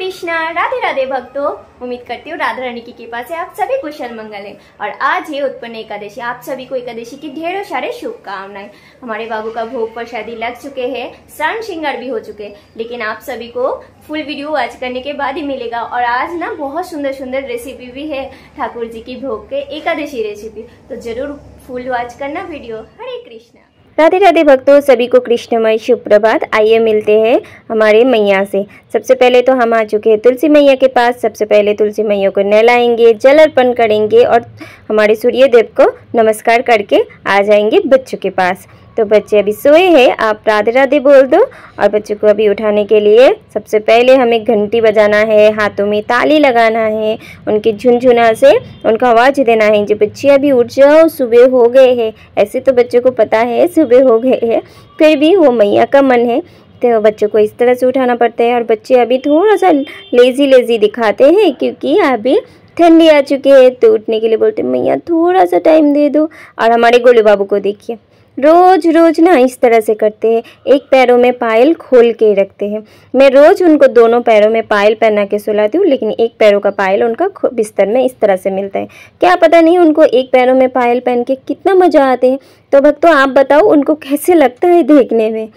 कृष्णा, राधे राधे भक्तों। उम्मीद करती हूँ राधा रानी की कृपा से आप सभी कुशल मंगल हैं। और आज है उत्पन्न एकादशी। आप सभी को एकादशी की ढेरों सारे शुभकामनाएं। हमारे बाबू का भोग प्रसादी लग चुके हैं, स्नान श्रृंगार भी हो चुके हैं, लेकिन आप सभी को फुल वीडियो वॉच करने के बाद ही मिलेगा। और आज ना बहुत सुंदर सुंदर रेसिपी भी है ठाकुर जी की भोग के एकादशी रेसिपी, तो जरूर फुल वॉच करना वीडियो। हरे कृष्णा। राधे राधे भक्तों, सभी को कृष्णमय शुभ प्रभात। आइए मिलते हैं हमारे मैया से। सबसे पहले तो हम आ चुके हैं तुलसी मैया के पास। सबसे पहले तुलसी मैया को नहलाएंगे, जल अर्पण करेंगे और हमारे सूर्य देव को नमस्कार करके आ जाएंगे बच्चों के पास। तो बच्चे अभी सोए हैं, आप राधे राधे बोल दो। और बच्चों को अभी उठाने के लिए सबसे पहले हमें घंटी बजाना है, हाथों में ताली लगाना है, उनकी झुनझुना से उनका आवाज़ देना है जो बच्चे अभी उठ जाओ, सुबह हो गए हैं। ऐसे तो बच्चों को पता है सुबह हो गए हैं, फिर भी वो मैया का मन है तो बच्चों को इस तरह से उठाना पड़ता है। और बच्चे अभी थोड़ा सा लेजी दिखाते हैं क्योंकि अभी ठंडी आ चुकी है, तो उठने के लिए बोलते मैया थोड़ा सा टाइम दे दो। और हमारे गोलू बाबू को देखिए, रोज रोज ना इस तरह से करते हैं, एक पैरों में पायल खोल के रखते हैं। मैं रोज उनको दोनों पैरों में पायल पहना के सुलाती हूँ, लेकिन एक पैरों का पायल उनका बिस्तर में इस तरह से मिलता है। क्या पता नहीं उनको एक पैरों में पायल पहन के कितना मज़ा आते हैं। तो भक्तों आप बताओ उनको कैसे लगता है देखने में।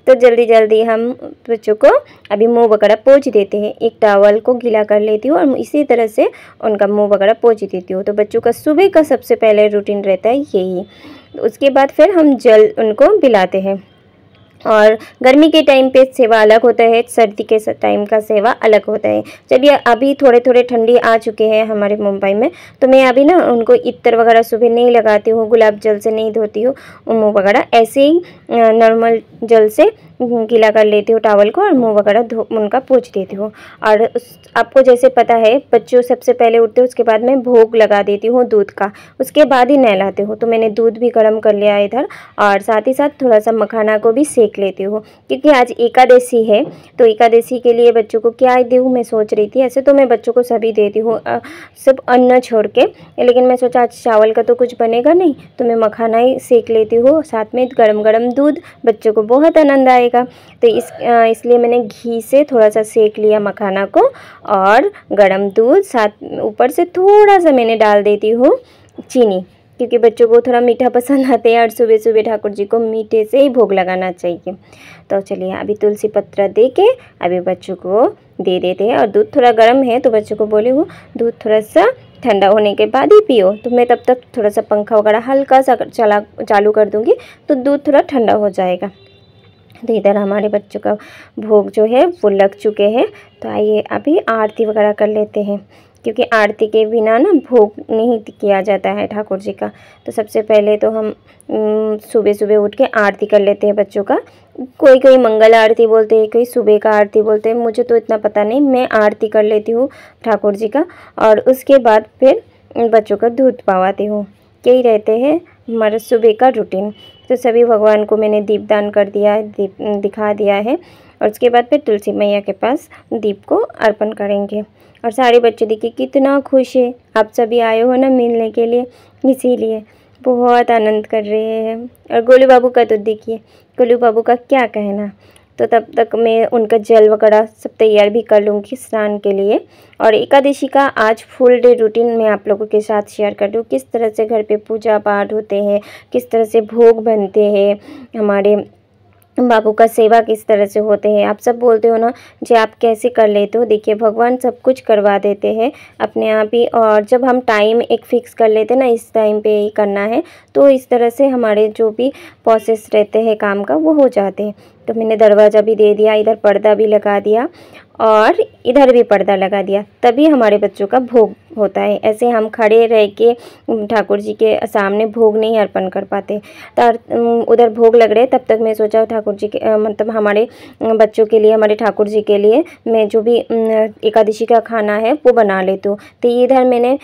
तो जल्दी जल्दी हम बच्चों को अभी मुंह वगैरह पोंछ देते हैं। एक टॉवल को गीला कर लेती हूँ और इसी तरह से उनका मुंह वगैरह पोंछ देती हूँ। तो बच्चों का सुबह का सबसे पहले रूटीन रहता है यही। उसके बाद फिर हम जल उनको पिलाते हैं। और गर्मी के टाइम पे सेवा अलग होता है, सर्दी के टाइम का सेवा अलग होता है। चलिए अभी थोड़े थोड़े ठंडी आ चुके हैं हमारे मुंबई में, तो मैं अभी ना उनको इत्र वगैरह सुबह नहीं लगाती हूँ, गुलाब जल से नहीं धोती हूँ मुँह वगैरह, ऐसे ही नॉर्मल जल से गीला कर लेती हूँ टॉवल को और मुँह वगैरह उनका पोंछ देती हूँ। और आपको जैसे पता है बच्चों सबसे पहले उठते हैं, उसके बाद मैं भोग लगा देती हूँ दूध का, उसके बाद ही नहलाती हूँ। तो मैंने दूध भी गर्म कर लिया इधर और साथ ही साथ थोड़ा सा मखाना को भी सेक लेती हूँ क्योंकि आज एकादशी है। तो एकादशी के लिए बच्चों को क्या दूँ मैं सोच रही थी। ऐसे तो मैं बच्चों को सभी देती हूँ सब अन्न छोड़ के, लेकिन मैं सोचा आज चावल का तो कुछ बनेगा नहीं, तो मैं मखाना ही सेक लेती हूँ, साथ में गरम गरम दूध, बच्चों को बहुत आनंद आएगा। तो इसलिए मैंने घी से थोड़ा सा सेक लिया मखाना को और गरम दूध, साथ ऊपर से थोड़ा सा मैंने डाल देती हूँ चीनी, क्योंकि बच्चों को थोड़ा मीठा पसंद आते हैं और सुबह सुबह ठाकुर जी को मीठे से ही भोग लगाना चाहिए। तो चलिए अभी तुलसी पत्र दे के अभी बच्चों को दे देते हैं। और दूध थोड़ा गर्म है तो बच्चों को बोली हूँ दूध थोड़ा सा ठंडा होने के बाद ही पियो। तो मैं तब तक थोड़ा सा पंखा वगैरह हल्का सा चालू कर दूँगी तो दूध थोड़ा ठंडा हो जाएगा। तो इधर हमारे बच्चों का भोग जो है वो लग चुके हैं। तो आइए अभी आरती वगैरह कर लेते हैं, क्योंकि आरती के बिना ना भोग नहीं किया जाता है ठाकुर जी का। तो सबसे पहले तो हम सुबह सुबह उठ के आरती कर लेते हैं बच्चों का। कोई मंगल आरती बोलते हैं, कोई सुबह का आरती बोलते हैं, मुझे तो इतना पता नहीं, मैं आरती कर लेती हूँ ठाकुर जी का। और उसके बाद फिर बच्चों का दूध पावाती हूँ। यही रहते हैं हमारा सुबह का रूटीन। तो सभी भगवान को मैंने दीपदान कर दिया है, दीप दिखा दिया है। और उसके बाद फिर तुलसी मैया के पास दीप को अर्पण करेंगे। और सारे बच्चे देखिए कितना खुश है, आप सभी आए हो ना मिलने के लिए, इसीलिए बहुत आनंद कर रहे हैं। और गोलू बाबू का तो देखिए, गोलू बाबू का क्या कहना। तो तब तक मैं उनका जल वगैरह सब तैयार भी कर लूँगी स्नान के लिए। और एकादशी का आज फुल डे रूटीन मैं आप लोगों के साथ शेयर कर दूँ, किस तरह से घर पे पूजा पाठ होते हैं, किस तरह से भोग बनते हैं, हमारे बाबू का सेवा किस तरह से होते हैं। आप सब बोलते हो ना जी आप कैसे कर लेते हो, देखिए भगवान सब कुछ करवा देते हैं अपने आप ही। और जब हम टाइम एक फ़िक्स कर लेते हैं ना, इस टाइम पे ही करना है, तो इस तरह से हमारे जो भी प्रोसेस रहते हैं काम का वो हो जाते हैं। तो मैंने दरवाज़ा भी दे दिया, इधर पर्दा भी लगा दिया और इधर भी पर्दा लगा दिया, तभी हमारे बच्चों का भोग होता है। ऐसे हम खड़े रह के ठाकुर जी के सामने भोग नहीं अर्पण कर पाते। तो उधर भोग लग रहे, तब तक मैं सोचा ठाकुर जी के मतलब हमारे बच्चों के लिए, हमारे ठाकुर जी के लिए मैं जो भी एकादशी का खाना है वो बना लेती हूँ। तो इधर मैंने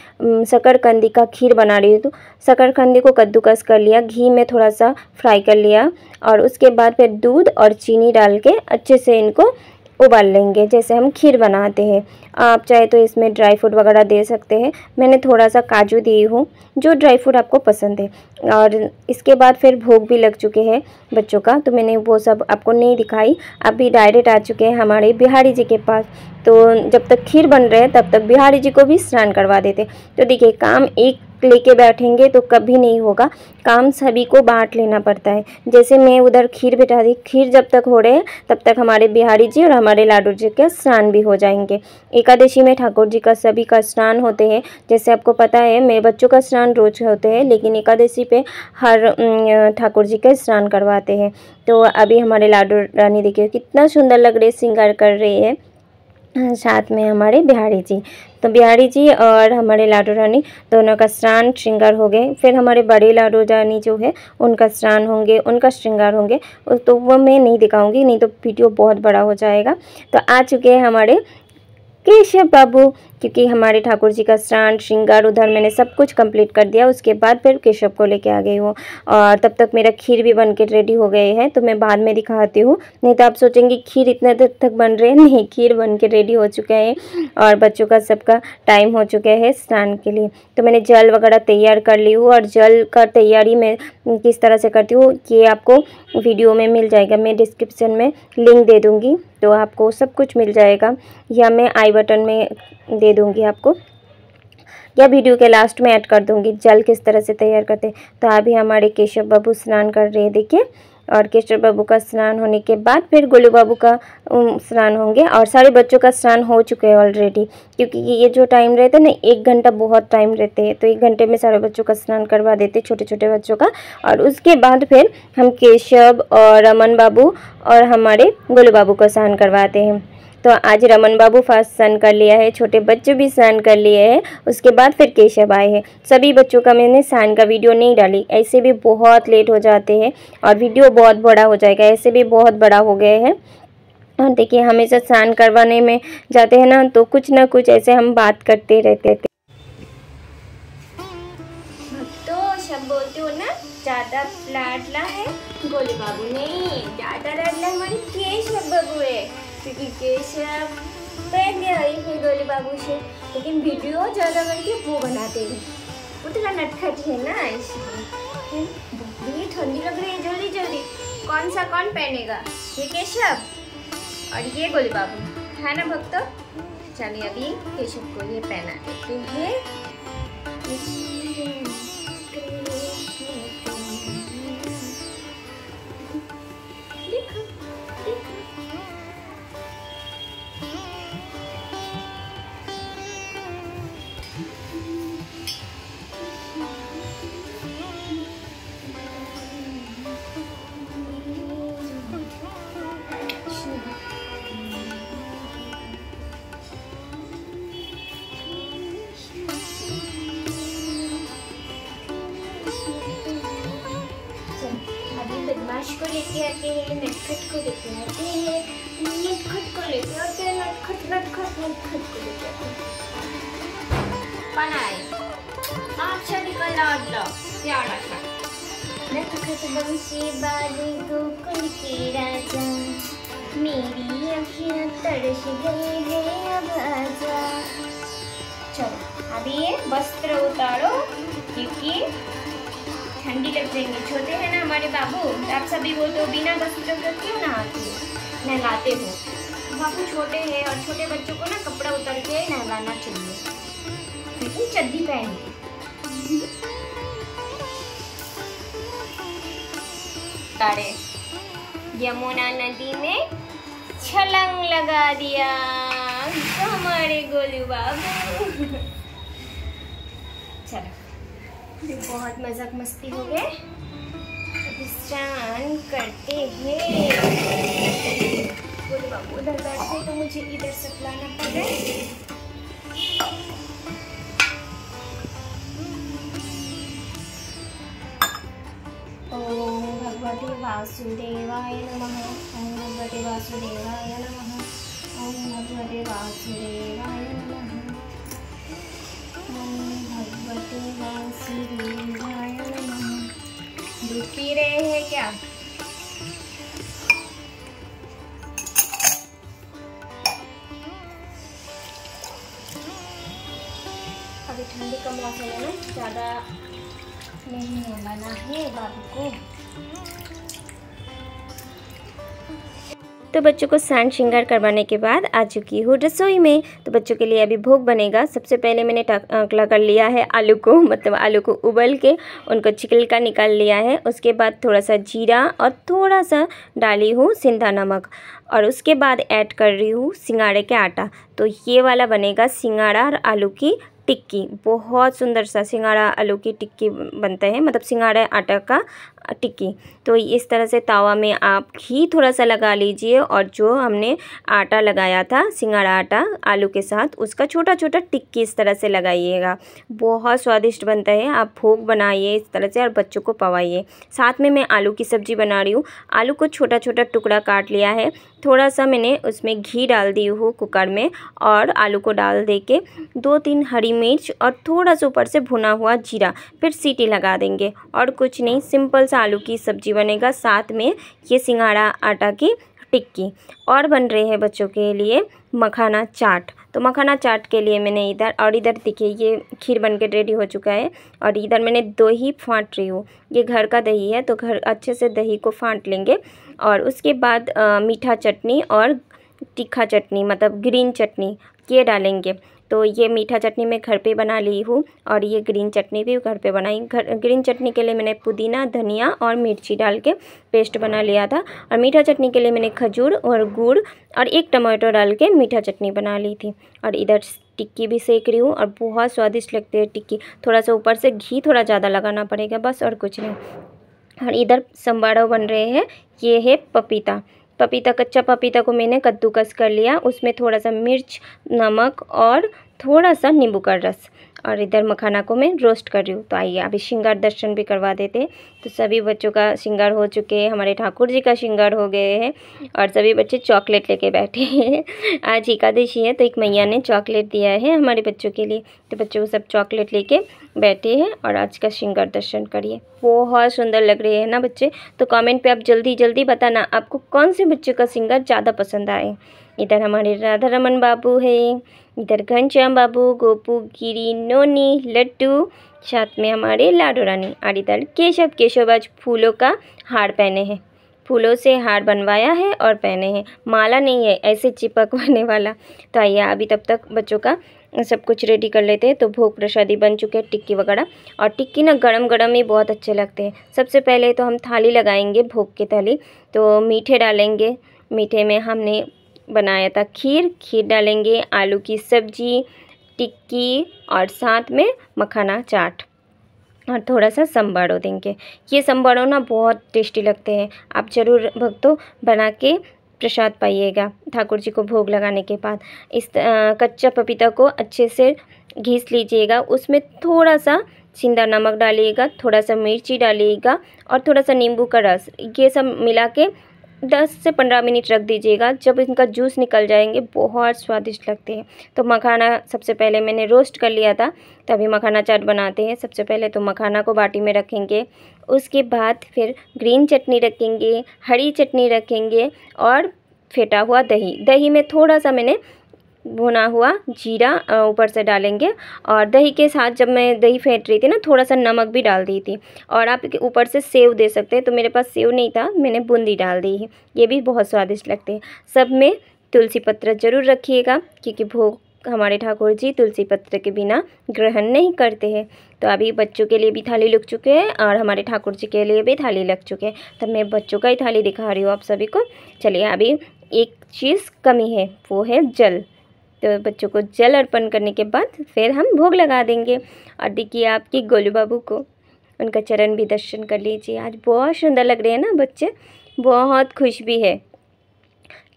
शकरकंदी का खीर बना रही हूँ। तो शकरकंदी को कद्दूकस कर लिया, घी में थोड़ा सा फ्राई कर लिया और उसके बाद फिर दूध और चीनी डाल के अच्छे से इनको उबाल लेंगे, जैसे हम खीर बनाते हैं। आप चाहे तो इसमें ड्राई फ्रूट वगैरह दे सकते हैं। मैंने थोड़ा सा काजू दी हूँ, जो ड्राई फ्रूट आपको पसंद है। और इसके बाद फिर भोग भी लग चुके हैं बच्चों का, तो मैंने वो सब आपको नहीं दिखाई। अभी डायरेक्ट आ चुके हैं हमारे बिहारी जी के पास। तो जब तक खीर बन रहे हैं तब तक बिहारी जी को भी स्नान करवा देते। तो देखिए, काम एक लेके बैठेंगे तो कभी नहीं होगा, काम सभी को बांट लेना पड़ता है। जैसे मैं उधर खीर बिठा दी, खीर जब तक हो रहे हैं तब तक हमारे बिहारी जी और हमारे लाडू जी का स्नान भी हो जाएंगे। एकादशी में ठाकुर जी का सभी का स्नान होते हैं। जैसे आपको पता है, मेरे बच्चों का स्नान रोज होते हैं, लेकिन एकादशी पे हर ठाकुर जी का स्नान करवाते हैं। तो अभी हमारे लाडू रानी देखिए कितना सुंदर लग रहे, श्रृंगार कर रही है, साथ में हमारे बिहारी जी। तो बिहारी जी और हमारे लाडू रानी दोनों का स्नान श्रृंगार हो गए। फिर हमारे बड़े लाडू रानी जो है उनका स्नान होंगे, उनका श्रृंगार होंगे, तो वो मैं नहीं दिखाऊंगी, नहीं तो वीडियो बहुत बड़ा हो जाएगा। तो आ चुके हैं हमारे केशव बाबू, क्योंकि हमारे ठाकुर जी का स्नान श्रृंगार उधर मैंने सब कुछ कंप्लीट कर दिया। उसके बाद फिर केशव को लेके आ गई हूँ, और तब तक मेरा खीर भी बन के रेडी हो गए हैं, तो मैं बाद में दिखाती हूँ। नहीं तो आप सोचेंगे खीर इतने देर तक बन रहे हैं, नहीं, खीर बन के रेडी हो चुके हैं और बच्चों का सबका टाइम हो चुका है स्नान के लिए। तो मैंने जल वगैरह तैयार कर ली हूँ, और जल का तैयारी मैं किस तरह से करती हूँ ये आपको वीडियो में मिल जाएगा। मैं डिस्क्रिप्शन में लिंक दे दूँगी, तो आपको सब कुछ मिल जाएगा, या मैं आई बटन में दे दूँगी आपको, या वीडियो के लास्ट में ऐड कर दूँगी जल किस तरह से तैयार करते हैं। तो अभी हमारे केशव बाबू स्नान कर रहे हैं, देखिए। और केशव बाबू का स्नान होने के बाद फिर गोलू बाबू का स्नान होंगे, और सारे बच्चों का स्नान हो चुके हैं ऑलरेडी, क्योंकि ये जो टाइम रहता है ना, 1 घंटा बहुत टाइम रहते हैं, तो 1 घंटे में सारे बच्चों का स्नान करवा देते, छोटे छोटे बच्चों का। और उसके बाद फिर हम केशव और रमन बाबू और हमारे गोलू बाबू को स्नान करवाते हैं। तो आज रमन बाबू फर्स्ट स्नान कर लिया है, छोटे बच्चे भी स्नान कर लिए हैं, उसके बाद फिर केशव आए हैं। सभी बच्चों का मैंने स्नान का वीडियो नहीं डाली, ऐसे भी बहुत लेट हो जाते हैं और वीडियो बहुत बड़ा हो जाएगा, ऐसे भी बहुत बड़ा हो गए हैं। और देखिए, हमेशा स्नान करवाने में जाते हैं ना, तो कुछ ना कुछ ऐसे हम बात करते रहते थे। तो सब बोलते हो ना ज़्यादा लाडला है गोलू बाबू, नहीं, ज़्यादा लाडला हमारी केशव बाबू है, क्योंकि केशव पहले आई है गोलू बाबू से, लेकिन वीडियो ज़्यादा करके वो बनाते हैं, वो थोड़ा नटखट है ना, इसलिए। ये ठंडी लग रही है, जल्दी जल्दी कौन सा कौन पहनेगा, ये केशव और ये गोलू बाबू, है ना भक्तों। चलिए अभी केशव को ये पहना देते हैं। बदमाश को लेके आते हैं, नटखट को लेके आते हैं, नटखट को लेके आते हैं, नटखट नटखट नटखट को लेके आते हैं। कौन आए? अच्छा निकल लाडला, प्यारा सा नटखट बंसी वाले गोकुल के राजा, मेरी अखियाँ तरस गई है, अब आजा। चलो अभी ये वस्त्र उतारो, क्योंकि ठंडी लग जाएंगी। छोटे हैं ना हमारे बाबू, आप सभी बोलते हो बिना वस्त्र के क्यों नहलाते हो। बाबू छोटे हैं और छोटे बच्चों को ना कपड़ा उतार के नहलाना चाहिए, लेकिन चड्डी पहन के। तारे यमुना नदी में छलांग लगा दिया तो हमारे गोलू बाबू। चलो बहुत मजाक मस्ती हो गए, स्नान करते हैं। गोलू बाबू उधर बैठे तो मुझे इधर से लाना पड़े। ओम भगवते वासुदेवाय नमः, ओम भगवते वासुदेवाय नमः, ओम भगवते वासुदेवाय नमः, ओम भगवते वासुदेवाय नमः। दूध पी रहे हैं क्या? ठंडी का मौसम है ना, ज़्यादा नहीं होना है बाबू को। तो बच्चों को स्नान श्रृंगार करवाने के बाद आ चुकी हूँ रसोई में। तो बच्चों के लिए अभी भोग बनेगा। सबसे पहले मैंने टकला कर लिया है आलू को, मतलब आलू को उबल के उनको छिलका निकाल लिया है। उसके बाद थोड़ा सा जीरा और थोड़ा सा डाली हूँ सिंधा नमक, और उसके बाद ऐड कर रही हूँ सिंगाड़े के आटा। तो ये वाला बनेगा सिंगाड़ा और आलू की टिक्की। बहुत सुंदर सा सिंगाड़ा आलू की टिक्की बनता है, मतलब सिंगाड़ा आटा का टिक्की। तो इस तरह से तवा में आप घी थोड़ा सा लगा लीजिए, और जो हमने आटा लगाया था सिंगाड़ा आटा आलू के साथ, उसका छोटा छोटा टिक्की इस तरह से लगाइएगा। बहुत स्वादिष्ट बनता है। आप भोग बनाइए इस तरह से और बच्चों को पवाइए। साथ में मैं आलू की सब्ज़ी बना रही हूँ। आलू को छोटा छोटा टुकड़ा काट लिया है, थोड़ा सा मैंने उसमें घी डाल दी हूँ कुकर में, और आलू को डाल दे के 2-3 हरी मिर्च और थोड़ा सा ऊपर से भुना हुआ जीरा, फिर सीटी लगा देंगे। और कुछ नहीं, सिंपल सा आलू की सब्ज़ी बनेगा। साथ में ये सिंगाड़ा आटा की टिक्की। और बन रहे हैं बच्चों के लिए मखाना चाट। तो मखाना चाट के लिए मैंने इधर देखिए ये खीर बन के रेडी हो चुका है, और इधर मैंने दही फाँट रही हूँ। ये घर का दही है, तो घर अच्छे से दही को फाँट लेंगे। और उसके बाद मीठा चटनी और तीखा चटनी, मतलब ग्रीन चटनी, ये डालेंगे। तो ये मीठा चटनी मैं घर पे बना ली हूँ, और ये ग्रीन चटनी भी घर पे बनाई। ग्रीन चटनी के लिए मैंने पुदीना, धनिया और मिर्ची डाल के पेस्ट बना लिया था, और मीठा चटनी के लिए मैंने खजूर और गुड़ और 1 टमाटो डाल के मीठा चटनी बना ली थी। और इधर टिक्की भी सेक रही हूँ, और बहुत स्वादिष्ट लगती है टिक्की। थोड़ा सा ऊपर से घी थोड़ा ज़्यादा लगाना पड़ेगा बस, और कुछ नहीं। और इधर संबाड़ो बन रहे हैं। ये है पपीता। कच्चा पपीता को मैंने कद्दूकस कर लिया, उसमें थोड़ा सा मिर्च, नमक और थोड़ा सा नींबू का रस। और इधर मखाना को मैं रोस्ट कर रही हूँ। तो आइए अभी श्रृंगार दर्शन भी करवा देते हैं। तो सभी बच्चों का श्रृंगार हो चुके हैं, हमारे ठाकुर जी का श्रृंगार हो गए हैं, और सभी बच्चे चॉकलेट लेके बैठे हैं। आज एकादशी है, तो एक मैया ने चॉकलेट दिया है हमारे बच्चों के लिए। तो बच्चों को सब चॉकलेट लेके बैठे हैं, और आज का श्रृंगार दर्शन करिए। बहुत सुंदर लग रहे हैं ना बच्चे। तो कमेंट पे आप जल्दी जल्दी बताना आपको कौन से बच्चों का श्रृंगार ज़्यादा पसंद आए। इधर हमारे राधा रमन बाबू है, इधर घनश्याम बाबू, गोपू, गिरी, नोनी, लड्डू, साथ में हमारे लाडो रानी। और इधर केशव आज फूलों का हार पहने हैं, फूलों से हार बनवाया है और पहने हैं। माला नहीं है, ऐसे चिपकवाने वाला। तो आइए अभी तब तक बच्चों का सब कुछ रेडी कर लेते हैं। तो भोग प्रसादी बन चुके हैं, टिक्की वगैरह। और टिक्की ना गरम गरम ही बहुत अच्छे लगते हैं। सबसे पहले तो हम थाली लगाएंगे, भोग की थाली। तो मीठे डालेंगे, मीठे में हमने बनाया था खीर डालेंगे, आलू की सब्जी, टिक्की, और साथ में मखाना चाट, और थोड़ा सा संबाड़ो देंगे। ये संबाड़ो ना बहुत टेस्टी लगते हैं। आप ज़रूर भक्तों बना के प्रसाद पाइएगा ठाकुर जी को भोग लगाने के बाद। इस कच्चा पपीता को अच्छे से घिस लीजिएगा, उसमें थोड़ा सा सिंधा नमक डालिएगा, थोड़ा सा मिर्ची डालिएगा, और थोड़ा सा नींबू का रस। ये सब मिला के 10 से 15 मिनट रख दीजिएगा। जब इनका जूस निकल जाएंगे बहुत स्वादिष्ट लगते हैं। तो मखाना सबसे पहले मैंने रोस्ट कर लिया था, तभी मखाना चाट बनाते हैं। सबसे पहले तो मखाना को बाटी में रखेंगे, उसके बाद फिर ग्रीन चटनी रखेंगे, हरी चटनी रखेंगे, और फेंटा हुआ दही में थोड़ा सा मैंने भुना हुआ जीरा ऊपर से डालेंगे। और दही के साथ जब मैं दही फेंट रही थी ना, थोड़ा सा नमक भी डाल दी थी। और आप ऊपर से सेव दे सकते हैं, तो मेरे पास सेव नहीं था, मैंने बूंदी डाल दी है। ये भी बहुत स्वादिष्ट लगते हैं। सब में तुलसी पत्र ज़रूर रखिएगा, क्योंकि भोग हमारे ठाकुर जी तुलसी पत्र के बिना ग्रहण नहीं करते हैं। तो अभी बच्चों के लिए भी थाली लग चुके हैं, और हमारे ठाकुर जी के लिए भी थाली लग चुके हैं। तब मैं बच्चों का ही थाली दिखा रही हूँ आप सभी को। चलिए, अभी एक चीज़ कमी है, वो है जल। तो बच्चों को जल अर्पण करने के बाद फिर हम भोग लगा देंगे। और देखिए आपकी गोलू बाबू को, उनका चरण भी दर्शन कर लीजिए। आज बहुत सुंदर लग रहे हैं ना बच्चे, बहुत खुश भी है।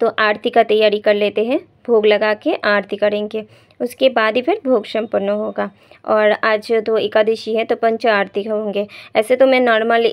तो आरती का तैयारी कर लेते हैं, भोग लगा के आरती करेंगे, उसके बाद ही फिर भोग संपन्न होगा। और आज तो एकादशी है, तो पंच आरती होंगे। ऐसे तो मैं नॉर्मल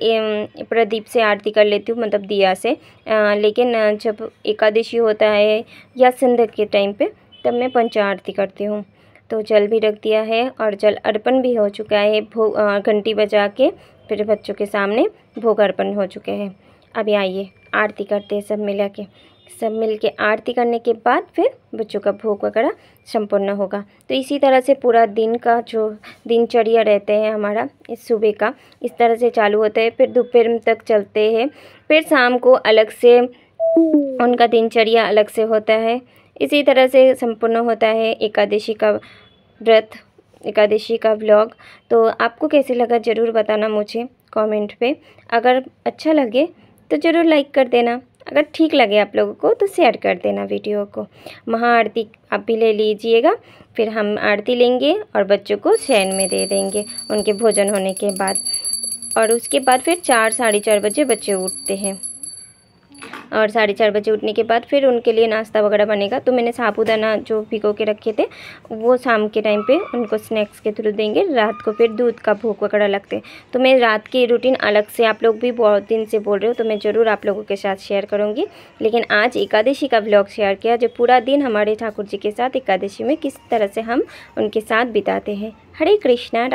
प्रदीप से आरती कर लेती हूँ, मतलब दिया से, लेकिन जब एकादशी होता है या संध्या के टाइम पे, तब मैं पंच आरती करती हूँ। तो जल भी रख दिया है, और जल अर्पण भी हो चुका है। भोग घंटी बजा के फिर बच्चों के सामने भोग अर्पण हो चुके हैं। अभी आइए आरती करते हैं सब मिला के। सब मिलके आरती करने के बाद फिर बच्चों का भोग वगैरह संपन्न होगा। तो इसी तरह से पूरा दिन का जो दिनचर्या रहते हैं हमारा इस सुबह का इस तरह से चालू होता है, फिर दोपहर तक चलते हैं, फिर शाम को अलग से उनका दिनचर्या अलग से होता है। इसी तरह से संपूर्ण होता है एकादशी का व्रत, एकादशी का व्लॉग। तो आपको कैसे लगा ज़रूर बताना मुझे कमेंट पे। अगर अच्छा लगे तो ज़रूर लाइक कर देना, अगर ठीक लगे आप लोगों को तो शेयर कर देना वीडियो को। महाआरती आप भी ले लीजिएगा, फिर हम आरती लेंगे और बच्चों को शयन में दे देंगे उनके भोजन होने के बाद। और उसके बाद फिर 4 साढ़े 4 बजे बच्चे उठते हैं और 4:30 बजे उठने के बाद फिर उनके लिए नाश्ता वगैरह बनेगा। तो मैंने साबूदाना जो भिगो के रखे थे वो शाम के टाइम पे उनको स्नैक्स के थ्रू देंगे। रात को फिर दूध का भोग वगैरह लगते हैं। तो मैं रात की रूटीन अलग से, आप लोग भी बहुत दिन से बोल रहे हो तो मैं ज़रूर आप लोगों के साथ शेयर करूँगी। लेकिन आज एकादशी का व्लॉग शेयर किया, जो पूरा दिन हमारे ठाकुर जी के साथ एकादशी में किस तरह से हम उनके साथ बिताते हैं। हरे कृष्णा।